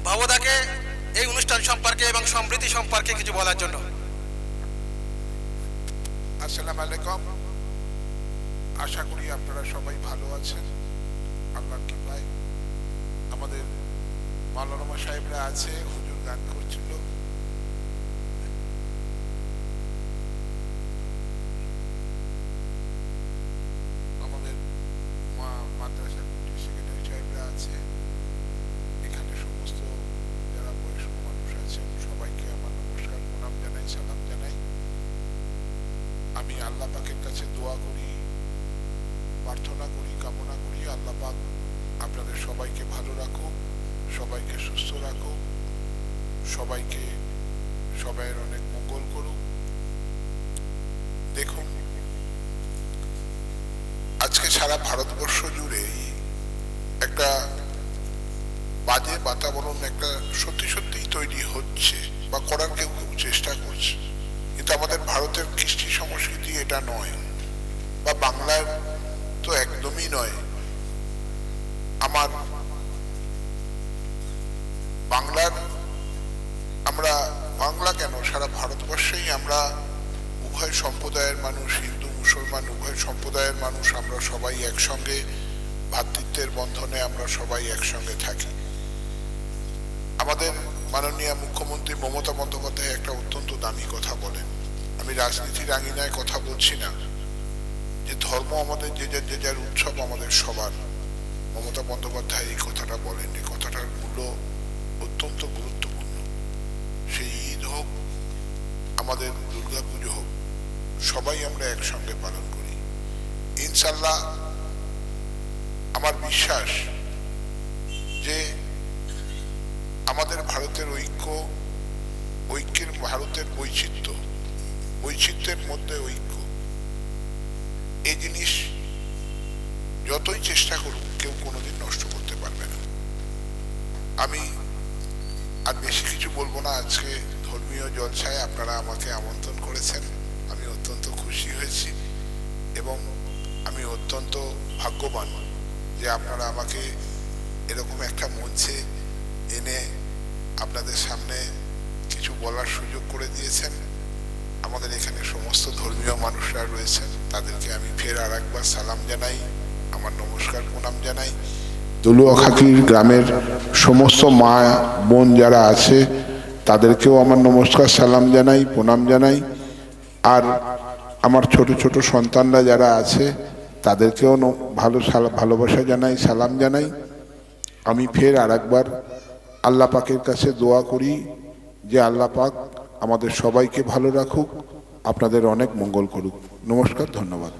ভবদাকে এই অনুষ্ঠান সম্পর্কে এবং সমৃদ্ধি সম্পর্কে কিছু বলার জন্য। আসসালামু আলাইকুম। আশা করি আপনারা সবাই ভালো আছেন। আল্লাহর কৃপায় আমাদের মাওলানা সাহেবরা আছে, হুজুর গান করছিল। আমাদের মাদ্রাসার সেক্রেটারি সাহেবরা আছে, এখানে সমস্ত যারা বয়স্ক মানুষ আছেন সবাইকে আমার নমস্কার, প্রণাম জানাই, সালাম জানাই। আমি আল্লাহ পাকের কাছে দোয়া করি, প্রার্থনা করি, কামনা করি আল্লাহ পাক আপনাদের সবাইকে ভালো রাখুক, সবাইকে সুস্থ রাখুক, সবাইকে সবাইয়ের অনেক মঙ্গল করুক। দেখুন, আজকে সারা ভারতবর্ষ জুড়ে একটা বাজে বাতাবরণ একটা সত্যি সত্যিই তৈরি হচ্ছে বা করার কেউ কেউ চেষ্টা করছে, কিন্তু আমাদের ভারতের কৃষ্টি সংস্কৃতি এটা নয়, বা বাংলার তো একদমই নয়। আমার বাংলার আমরা বাংলা কেন, সারা ভারতবর্ষেই আমরা উভয় সম্প্রদায়ের মানুষ, হিন্দু মুসলমান উভয় সম্প্রদায়ের মানুষ, আমরা সবাই একসঙ্গে ভ্রাতৃত্বের বন্ধনে আমরা সবাই একসঙ্গে থাকি। আমাদের মাননীয় মুখ্যমন্ত্রী মমতা বন্দ্যোপাধ্যায় একটা অত্যন্ত দামি কথা বলেন। আমি রাজনীতির আঙিনায় কথা বলছি না, যে ধর্ম আমাদের যে যার উৎসব আমাদের সবার। মমতা বন্দ্যোপাধ্যায় এই কথাটা বলেন, এই কথাটার মূল্য অত্যন্ত গুরুত্বপূর্ণ। সেই ঈদ হোক, আমাদের দুর্গা পুজো হোক, সবাই আমরা একসঙ্গে পালন করি ইনশাল্লাহ। আমার বিশ্বাস যে আমাদের ভারতের ঐক্যের ভারতের বৈচিত্র্যের মধ্যে ঐক্য, এই জিনিস যতই চেষ্টা করুক কেউ কোনোদিন নষ্ট করতে পারবে না। আমি আর বেশি কিছু বলবো না। আজকে ধর্মীয় জলসায় আপনারা আমাকে আমন্ত্রণ করেছেন, আমি অত্যন্ত খুশি হয়েছি এবং আমি অত্যন্ত ভাগ্যবান যে আপনারা আমাকে এরকম একটা মঞ্চে এনে আপনাদের সামনে কিছু বলার সুযোগ করে দিয়েছেন। আমাদের এখানে সমস্ত ধর্মীয় মানুষরা রয়েছেন, তাদেরকে আমি ফের আর একবার সালাম জানাই, আমার নমস্কার প্রণাম জানাই। দলুয়াখাকির গ্রামের সমস্ত মা বোন যারা আছে তাদেরকেও আমার নমস্কার সালাম জানাই, প্রণাম জানাই। আর আমার ছোট ছোট সন্তানরা যারা আছে তাদেরকেও ভালোবাসা জানাই, সালাম জানাই। আমি ফের আর একবার আল্লাহ পাকের কাছে দোয়া করি যে আল্লাহ পাক আমাদের সবাইকে ভালো রাখুক, আপনাদের অনেক মঙ্গল করুক। নমস্কার, ধন্যবাদ।